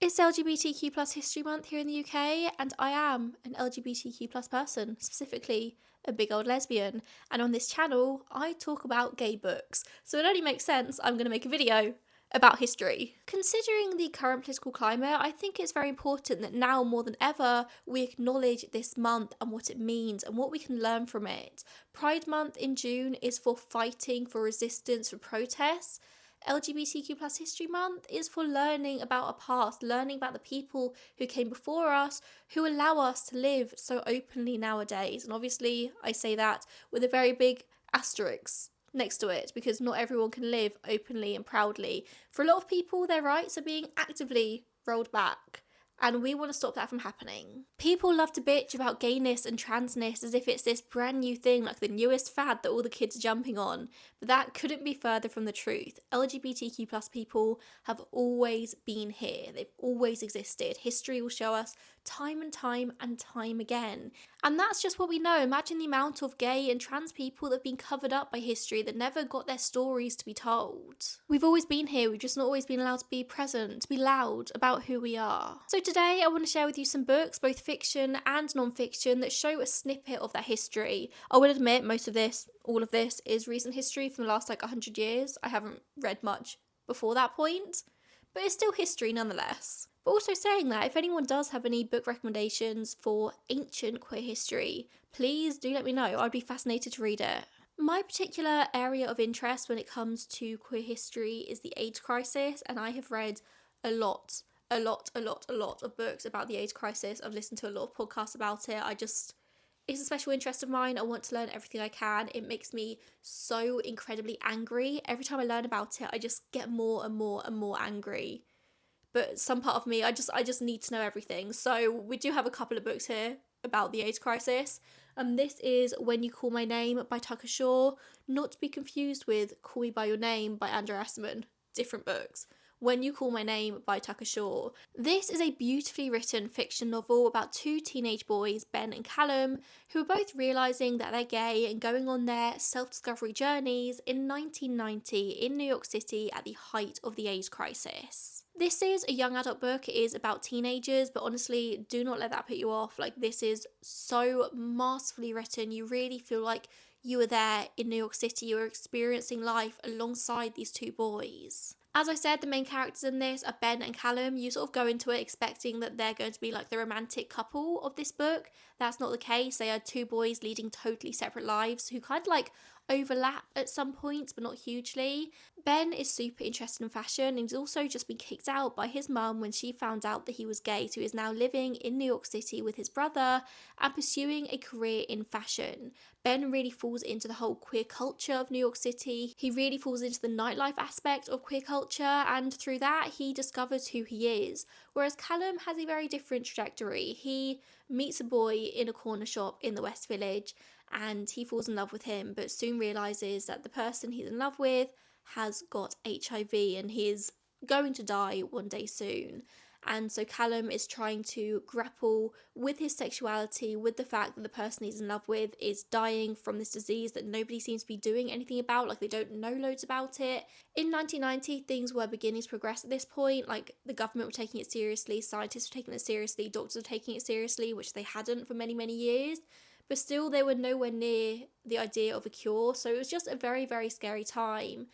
It's LGBTQ plus History Month here in the UK, and I am an LGBTQ plus person, specifically a big old lesbian. And on this channel, I talk about gay books. So it only makes sense I'm going to make a video about history. Considering the current political climate, I think it's very important that now more than ever, we acknowledge this month and what it means and what we can learn from it. Pride Month in June is for fighting, for resistance, for protests. LGBTQ plus History Month is for learning about our past, learning about the people who came before us, who allow us to live so openly nowadays. And obviously, I say that with a very big asterisk next to it, because not everyone can live openly and proudly. For a lot of people, their rights are being actively rolled back. And we want to stop that from happening. People love to bitch about gayness and transness as if it's this brand new thing, like the newest fad that all the kids are jumping on. But that couldn't be further from the truth. LGBTQ plus people have always been here. They've always existed. History will show us time and time and time again. And that's just what we know. Imagine the amount of gay and trans people that have been covered up by history that never got their stories to be told. We've always been here. We've just not always been allowed to be present, to be loud about who we are. So today I want to share with you some books, both fiction and non-fiction, that show a snippet of that history. I will admit most of this, all of this, is recent history from the last 100 years. I haven't read much before that point, but it's still history nonetheless. But also saying that, if anyone does have any book recommendations for ancient queer history, please do let me know. I'd be fascinated to read it. My particular area of interest when it comes to queer history is the AIDS crisis, and I have read a lot of books about the AIDS crisis. I've listened to a lot of podcasts about it. It's a special interest of mine. I want to learn everything I can. It makes me so incredibly angry. Every time I learn about it, I just get more and more angry. But some part of me, I just need to know everything. So we do have a couple of books here about the AIDS crisis. This is When You Call My Name by Tucker Shaw, not to be confused with Call Me By Your Name by Andrew Asman. Different books. When You Call My Name by Tucker Shaw. This is a beautifully written fiction novel about two teenage boys, Ben and Callum, who are both realising that they're gay and going on their self-discovery journeys in 1990 in New York City at the height of the AIDS crisis. This is a young adult book. It is about teenagers, but honestly, do not let that put you off. This is so masterfully written. You really feel like you were there in New York City. You were experiencing life alongside these two boys. As I said, the main characters in this are Ben and Callum. You sort of go into it expecting that they're going to be the romantic couple of this book. That's not the case. They are two boys leading totally separate lives who kind of overlap at some points, but not hugely. Ben is super interested in fashion, and he's also just been kicked out by his mum when she found out that he was gay, so he is now living in New York City with his brother and pursuing a career in fashion. Ben really falls into the whole queer culture of New York City. He really falls into the nightlife aspect of queer culture, and through that he discovers who he is. Whereas Callum has a very different trajectory. He meets a boy in a corner shop in the West Village and he falls in love with him, but soon realises that the person he's in love with has got HIV and he is going to die one day soon. And so Callum is trying to grapple with his sexuality, with the fact that the person he's in love with is dying from this disease that nobody seems to be doing anything about, they don't know loads about it. In 1990, things were beginning to progress at this point, the government were taking it seriously, scientists were taking it seriously, doctors were taking it seriously, which they hadn't for many years. But still, they were nowhere near the idea of a cure, so it was just a very, very scary time.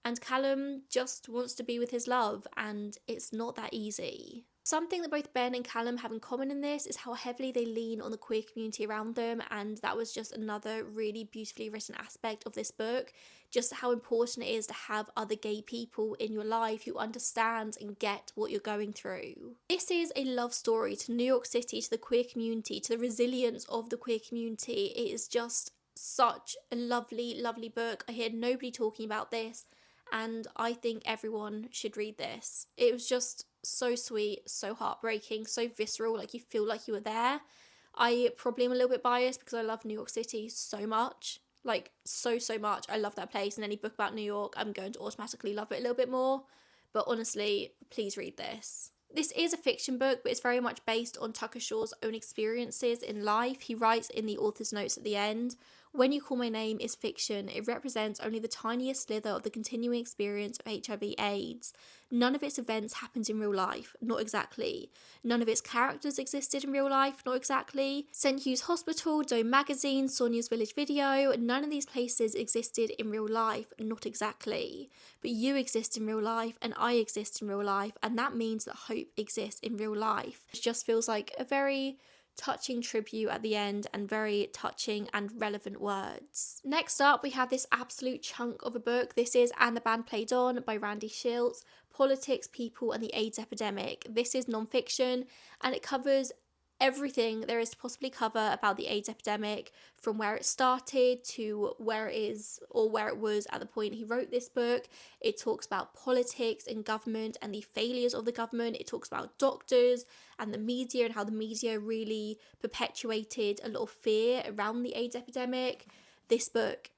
And Callum just wants to be with his love, and it's not that easy. Something that both Ben and Callum have in common in this is how heavily they lean on the queer community around them, and that was just another really beautifully written aspect of this book, just how important it is to have other gay people in your life who understand and get what you're going through. This is a love story to New York City, to the queer community, to the resilience of the queer community. It is just such a lovely, lovely book. I hear nobody talking about this, and I think everyone should read this. It was just so sweet, so heartbreaking, so visceral, you feel like you were there. I probably am a little bit biased because I love New York City so much, so much. I love that place, and any book about New York, I'm going to automatically love it a little bit more. But honestly, please read this. This is a fiction book, but it's very much based on Tucker Shaw's own experiences in life. He writes in the author's notes at the end, When You Call My Name is fiction. It represents only the tiniest slither of the continuing experience of HIV/AIDS. None of its events happened in real life, not exactly. None of its characters existed in real life, not exactly. St. Hugh's Hospital, Dome Magazine, Sonia's Village Video, none of these places existed in real life, not exactly. But you exist in real life, and I exist in real life, and that means that hope exists in real life. It just feels like a very touching tribute at the end, and very touching and relevant words. Next up, we have this absolute chunk of a book. This is And the Band Played On by Randy Shilts, Politics, People and the AIDS Epidemic. This is non-fiction, and it covers everything there is to possibly cover about the AIDS epidemic, from where it started to where it is, or where it was at the point he wrote this book. It talks about politics and government and the failures of the government. It talks about doctors and the media, and how the media really perpetuated a lot of fear around the AIDS epidemic. This book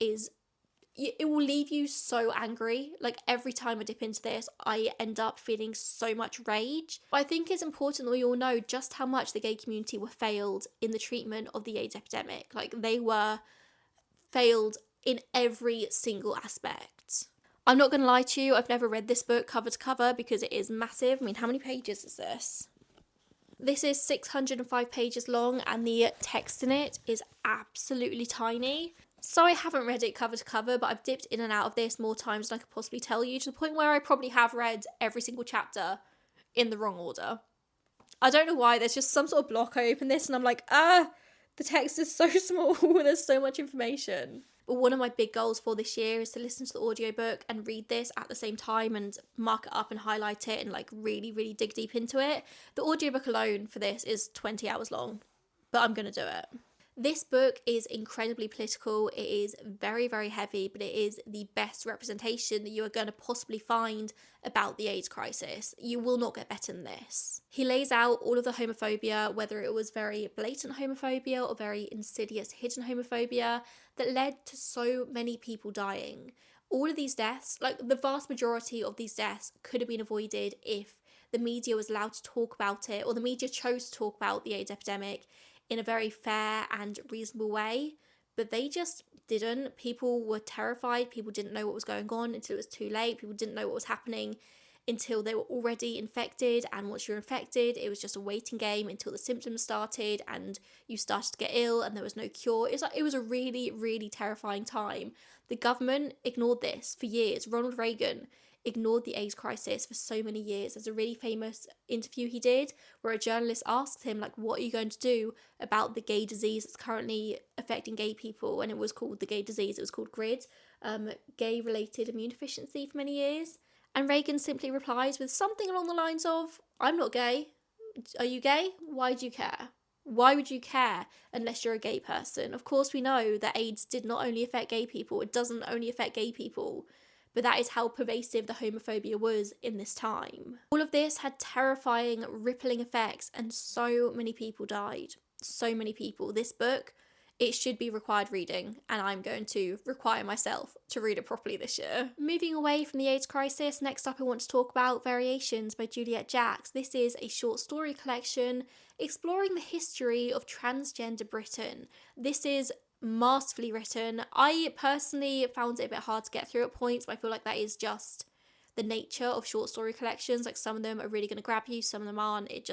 it will leave you so angry. Like, every time I dip into this, I end up feeling so much rage. But I think it's important that we all know just how much the gay community were failed in the treatment of the AIDS epidemic. Like, they were failed in every single aspect. I'm not going to lie to you, I've never read this book cover to cover because it is massive. I mean, how many pages is this? This is 605 pages long, and the text in it is absolutely tiny. So I haven't read it cover to cover, but I've dipped in and out of this more times than I could possibly tell you, to the point where I probably have read every single chapter in the wrong order. I don't know why, there's just some sort of block. I open this and I'm like, the text is so small, there's so much information. But one of my big goals for this year is to listen to the audiobook and read this at the same time, and mark it up and highlight it and like really, really dig deep into it. The audiobook alone for this is 20 hours long, but I'm going to do it. This book is incredibly political. It is very, very heavy, but it is the best representation that you are going to possibly find about the AIDS crisis. You will not get better than this. He lays out all of the homophobia, whether it was very blatant homophobia or very insidious hidden homophobia, that led to so many people dying. All of these deaths, like the vast majority of these deaths, could have been avoided if the media was allowed to talk about it, or the media chose to talk about the AIDS epidemic in a very fair and reasonable way, but they just didn't. People were terrified. People didn't know what was going on until it was too late. People didn't know what was happening until they were already infected, and once you're infected, it was just a waiting game until the symptoms started and you started to get ill and there was no cure. It was a really, really terrifying time. The government ignored this for years. Ronald Reagan ignored the AIDS crisis for so many years. There's a really famous interview he did where a journalist asked him, like, what are you going to do about the gay disease that's currently affecting gay people? And it was called the gay disease. It was called GRID, gay-related immune deficiency, for many years. And Reagan simply replies with something along the lines of, I'm not gay. Are you gay? Why do you care? Why would you care unless you're a gay person? Of course, we know that AIDS did not only affect gay people. It doesn't only affect gay people. But that is how pervasive the homophobia was in this time. All of this had terrifying, rippling effects, and so many people died. So many people. This book, it should be required reading, and I'm going to require myself to read it properly this year. Moving away from the AIDS crisis, next up I want to talk about Variations by Juliet Jacks. This is a short story collection exploring the history of transgender Britain. This is masterfully written. I personally found it a bit hard to get through at points, but I feel like that is just the nature of short story collections. Like, some of them are really going to grab you, some of them aren't. It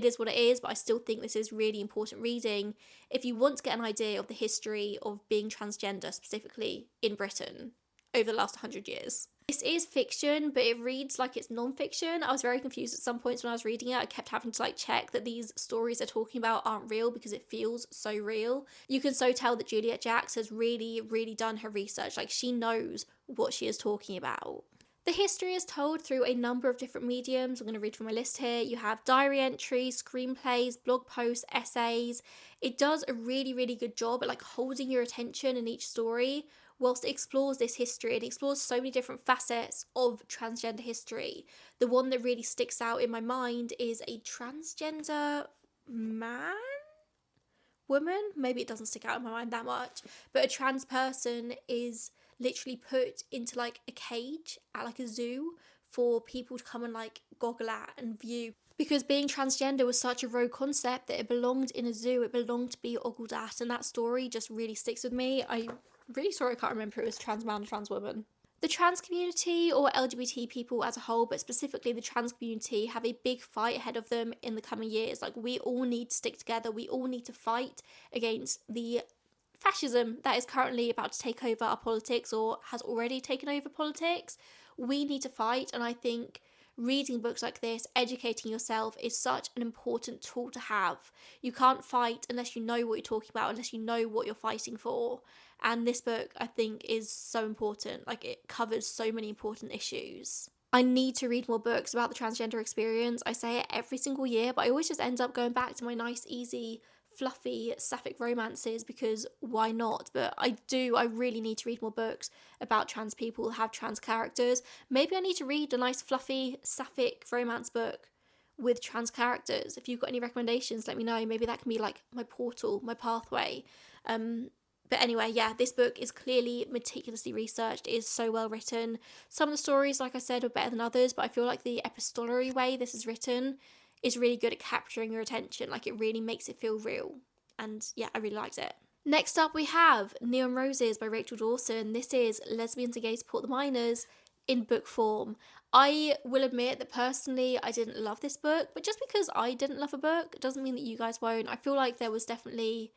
is what it is, but I still think this is really important reading if you want to get an idea of the history of being transgender, specifically in Britain, over the last 100 years. This is fiction, but it reads like it's non-fiction. I was very confused at some points when I was reading it. I kept having to check that these stories they're talking about aren't real, because it feels so real. You can so tell that Juliet Jacks has really, really done her research. She knows what she is talking about. The history is told through a number of different mediums. I'm going to read from my list here. You have diary entries, screenplays, blog posts, essays. It does a really, really good job at holding your attention in each story, whilst it explores this history. It explores so many different facets of transgender history. The one that really sticks out in my mind is a transgender man? Woman? Maybe it doesn't stick out in my mind that much. But a trans person is literally put into a cage at a zoo for people to come and goggle at and view. because being transgender was such a rogue concept that it belonged in a zoo, it belonged to be ogled at, and that story just really sticks with me. I'm really sorry I can't remember if it was trans man or trans woman. The trans community, or LGBT people as a whole, but specifically the trans community, have a big fight ahead of them in the coming years. Like, we all need to stick together. We all need to fight against the fascism that is currently about to take over our politics, or has already taken over politics. We need to fight, and I think reading books like this, educating yourself, is such an important tool to have. You can't fight unless you know what you're talking about, unless you know what you're fighting for. And this book, I think, is so important. Like, it covers so many important issues. I need to read more books about the transgender experience. I say it every single year, but I always just end up going back to my nice, easy, fluffy sapphic romances, because why not? But I really need to read more books about trans people who have trans characters. Maybe I need to read a nice, fluffy, sapphic romance book with trans characters. If you've got any recommendations, let me know. Maybe that can be like my portal, my pathway. But anyway, yeah, this book is clearly meticulously researched. It is so well written. Some of the stories, like I said, are better than others, but I feel like the epistolary way this is written is really good at capturing your attention. Like, it really makes it feel real. And yeah, I really liked it. Next up, we have Neon Roses by Rachel Dawson. This is Lesbians and Gay Support the Minors in book form. I will admit that personally I didn't love this book, but just because I didn't love a book doesn't mean that you guys won't. I feel like there was definitely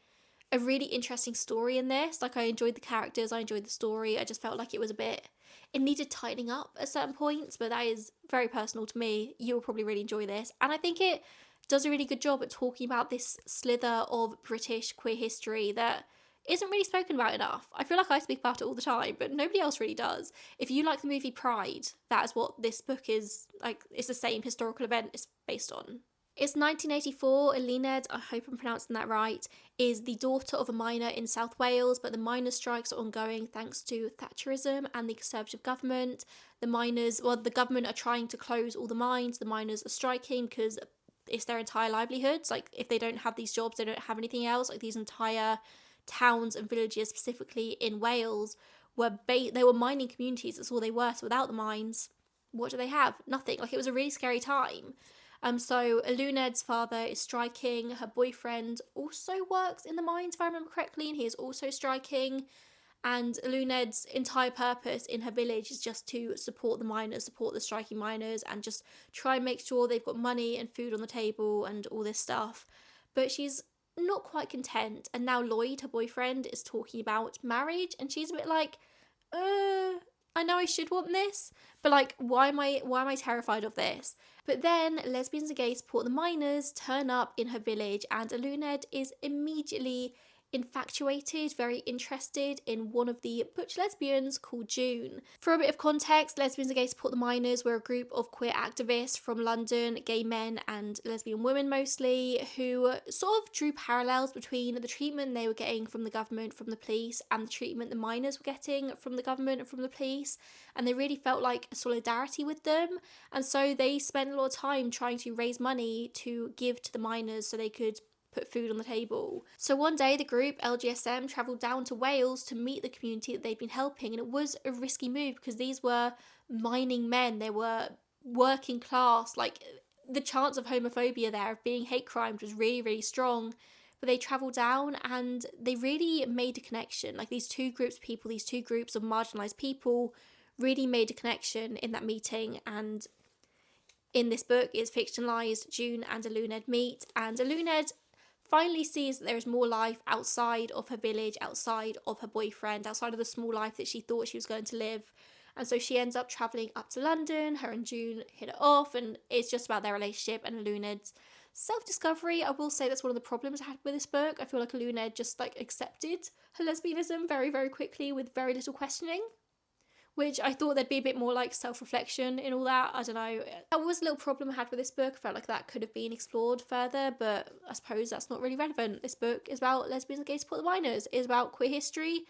a really interesting story in this. Like, I enjoyed the characters, I enjoyed the story. I just felt like it needed tightening up at certain points, but that is very personal to me. You'll probably really enjoy this. And I think it does a really good job at talking about this slither of British queer history that isn't really spoken about enough. I feel like I speak about it all the time, but nobody else really does. If you like the movie Pride, that is what this book is like. It's the same historical event it's based on. It's 1984. Elined, I hope I'm pronouncing that right, is the daughter of a miner in South Wales, but the miners' strikes are ongoing thanks to Thatcherism and the Conservative government. The government are trying to close all the mines. The miners are striking because it's their entire livelihoods. Like, if they don't have these jobs, they don't have anything else. Like, these entire towns and villages, specifically in Wales, they were mining communities. That's all they were. So without the mines, what do they have? Nothing. Like, it was a really scary time. So Eluned's father is striking. Her boyfriend also works in the mines, if I remember correctly, and he is also striking. And Eluned's entire purpose in her village is just to support the miners, support the striking miners, and just try and make sure they've got money and food on the table and all this stuff. But she's not quite content. And now Lloyd, her boyfriend, is talking about marriage, and she's a bit like, I know I should want this, but like, why am I terrified of this? But then Lesbians and Gay Support the Minors turn up in her village, and Eluned is immediately infatuated, very interested in one of the butch lesbians called June. For a bit of context, Lesbians and Gay Support the Minors were a group of queer activists from London, gay men and lesbian women mostly, who sort of drew parallels between the treatment they were getting from the government, from the police, and the treatment the miners were getting from the government and from the police, and they really felt like a solidarity with them, and so they spent a lot of time trying to raise money to give to the miners so they could put food on the table. So one day the group, LGSM, travelled down to Wales to meet the community that they'd been helping, and it was a risky move because these were mining men, they were working class, like the chance of homophobia there, of being hate crimes, was really, really strong. But they travelled down and they really made a connection. Like, these two groups of people, these two groups of marginalised people really made a connection in that meeting. And in this book, it's fictionalised. June and Eluned meet, and Eluned finally sees that there is more life outside of her village, outside of her boyfriend, outside of the small life that she thought she was going to live. And so she ends up travelling up to London. Her and June hit it off, and it's just about their relationship and Eluned's self-discovery. I will say that's one of the problems I had with this book. I feel like Eluned just like accepted her lesbianism very, very quickly with very little questioning, which I thought there'd be a bit more like self-reflection in all that. I don't know. That was a little problem I had with this book. I felt like that could have been explored further, but I suppose that's not really relevant. This book is about lesbians and gay support the minors. It is about queer history.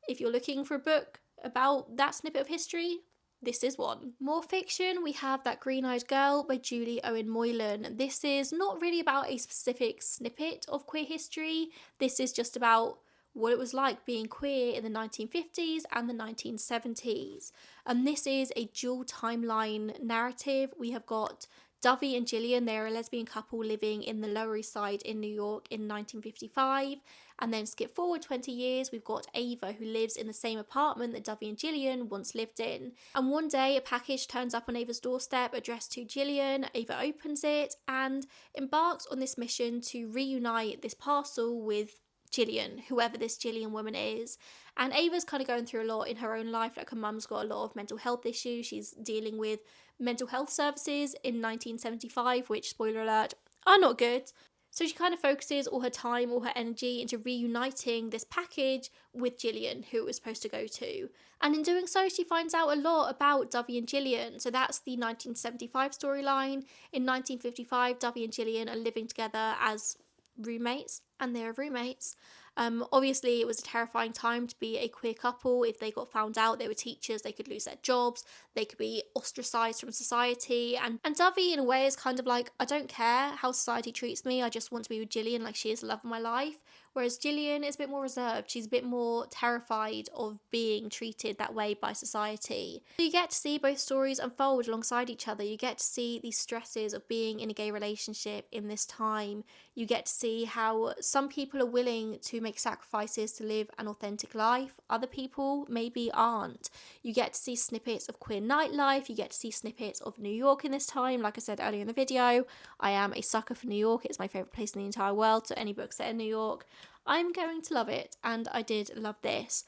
If you're looking for a book about that snippet of history, this is one. More fiction, we have That Green-Eyed Girl by Julie Owen Moylan. This is not really about a specific snippet of queer history. This is just about what it was like being queer in the 1950s and the 1970s. And this is a dual timeline narrative. We have got Dovey and Gillian, they are a lesbian couple living in the Lower East Side in New York in 1955. And then skip forward 20 years, we've got Ava, who lives in the same apartment that Dovey and Gillian once lived in. And one day, a package turns up on Ava's doorstep addressed to Gillian. Ava opens it and embarks on this mission to reunite this parcel with Gillian, whoever this Gillian woman is. And Ava's kind of going through a lot in her own life. Like, her mum's got a lot of mental health issues. She's dealing with mental health services in 1975, which, spoiler alert, are not good. So she kind of focuses all her time, all her energy into reuniting this package with Gillian, who it was supposed to go to. And in doing so, she finds out a lot about Dovey and Gillian. So that's the 1975 storyline. In 1955, Dovey and Gillian are living together as roommates, and they're roommates. Obviously, it was a terrifying time to be a queer couple. If they got found out they were teachers, they could lose their jobs, they could be ostracised from society. And Dovey, in a way, is kind of like, I don't care how society treats me, I just want to be with Gillian, like, she is the love of my life. Whereas Gillian is a bit more reserved. She's a bit more terrified of being treated that way by society. So you get to see both stories unfold alongside each other. You get to see these stresses of being in a gay relationship in this time. You get to see how some people are willing to make sacrifices to live an authentic life. Other people maybe aren't. You get to see snippets of queer nightlife. You get to see snippets of New York in this time. Like I said earlier in the video, I am a sucker for New York. It's my favourite place in the entire world. So any book set in New York, I'm going to love it. And I did love this.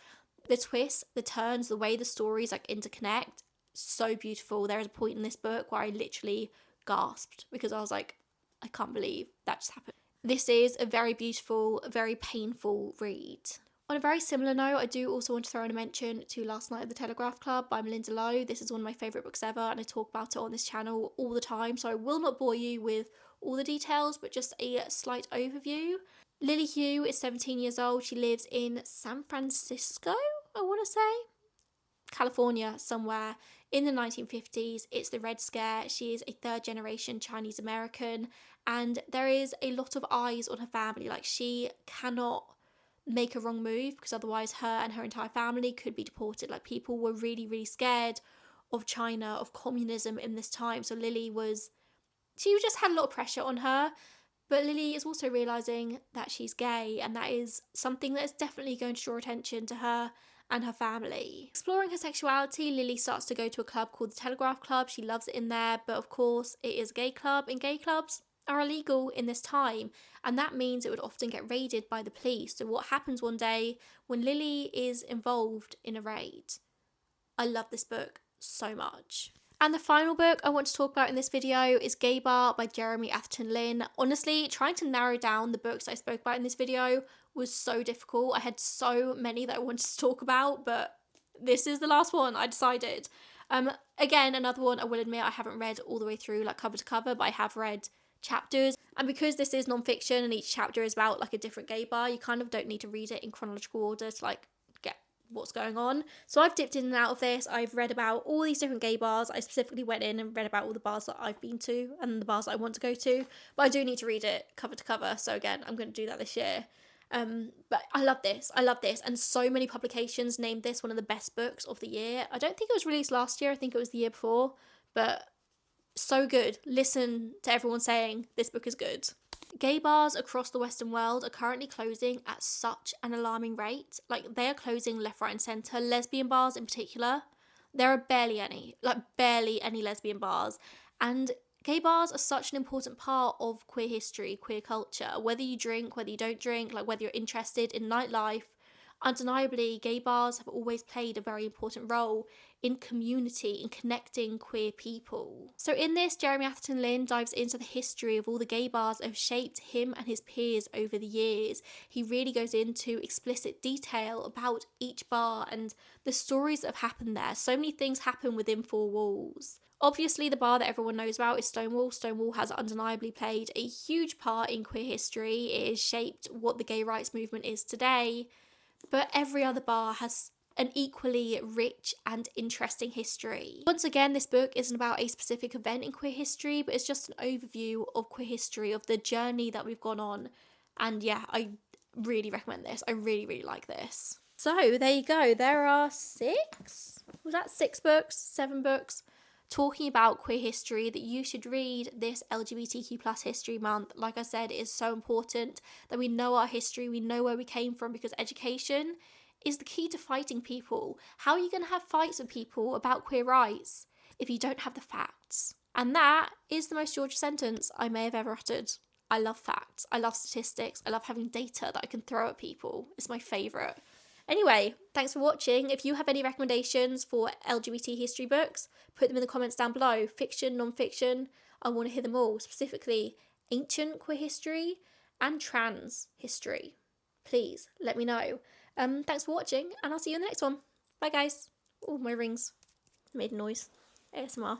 The twists, the turns, the way the stories like interconnect, so beautiful. There is a point in this book where I literally gasped because I was like, I can't believe that just happened. This is a very beautiful, very painful read. On a very similar note, I do also want to throw in a mention to Last Night at the Telegraph Club by Melinda Lowe. This is one of my favourite books ever, and I talk about it on this channel all the time, so I will not bore you with all the details, but just a slight overview. Lily Hugh is 17 years old. She lives in San Francisco, I want to say. California, somewhere, in the 1950s. It's the Red Scare. She is a third-generation Chinese American, and there is a lot of eyes on her family. Like, she cannot make a wrong move because otherwise her and her entire family could be deported. Like, people were really, really scared of China, of communism in this time. So she just had a lot of pressure on her. But Lily is also realising that she's gay, and that is something that is definitely going to draw attention to her and her family. Exploring her sexuality, Lily starts to go to a club called the Telegraph Club. She loves it in there, but of course it is a gay club, and gay clubs are illegal in this time, and that means it would often get raided by the police. So what happens one day when Lily is involved in a raid? I love this book so much. And the final book I want to talk about in this video is Gay Bar by Jeremy Atherton Lynn. Honestly, trying to narrow down the books I spoke about in this video was so difficult. I had so many that I wanted to talk about, but this is the last one I decided. Again, another one I will admit I haven't read all the way through, like cover to cover, but I have read chapters. And because this is non-fiction and each chapter is about like a different gay bar, you kind of don't need to read it in chronological order to like get what's going on. So I've dipped in and out of this. I've read about all these different gay bars. I specifically went in and read about all the bars that I've been to and the bars that I want to go to, but I do need to read it cover to cover. So again, I'm going to do that this year. But I love this, and so many publications named this one of the best books of the year. I don't think it was released last year, I think it was the year before, but so good. Listen to everyone saying this book is good. Gay bars across the Western world are currently closing at such an alarming rate. Like, they are closing left, right and centre. Lesbian bars in particular, there are barely any lesbian bars. And gay bars are such an important part of queer history, queer culture. Whether you drink, whether you don't drink, like whether you're interested in nightlife, undeniably, gay bars have always played a very important role in community, in connecting queer people. So in this, Jeremy Atherton Lynn dives into the history of all the gay bars that have shaped him and his peers over the years. He really goes into explicit detail about each bar and the stories that have happened there. So many things happen within four walls. Obviously, the bar that everyone knows about is Stonewall. Stonewall has undeniably played a huge part in queer history. It has shaped what the gay rights movement is today. But every other bar has an equally rich and interesting history. Once again, this book isn't about a specific event in queer history, but it's just an overview of queer history, of the journey that we've gone on. And yeah, I really recommend this. I really, really like this. So there you go. There are 7 books talking about queer history, that you should read this LGBTQ plus history month. Like I said, it is so important that we know our history, we know where we came from, because education is the key to fighting people. How are you going to have fights with people about queer rights if you don't have the facts? And that is the most Georgia sentence I may have ever uttered. I love facts. I love statistics. I love having data that I can throw at people. It's my favourite. Anyway, thanks for watching. If you have any recommendations for LGBT history books, put them in the comments down below. Fiction, non-fiction, I want to hear them all. Specifically, ancient queer history and trans history. Please let me know. Thanks for watching, and I'll see you in the next one. Bye, guys. Oh, my rings made a noise. ASMR.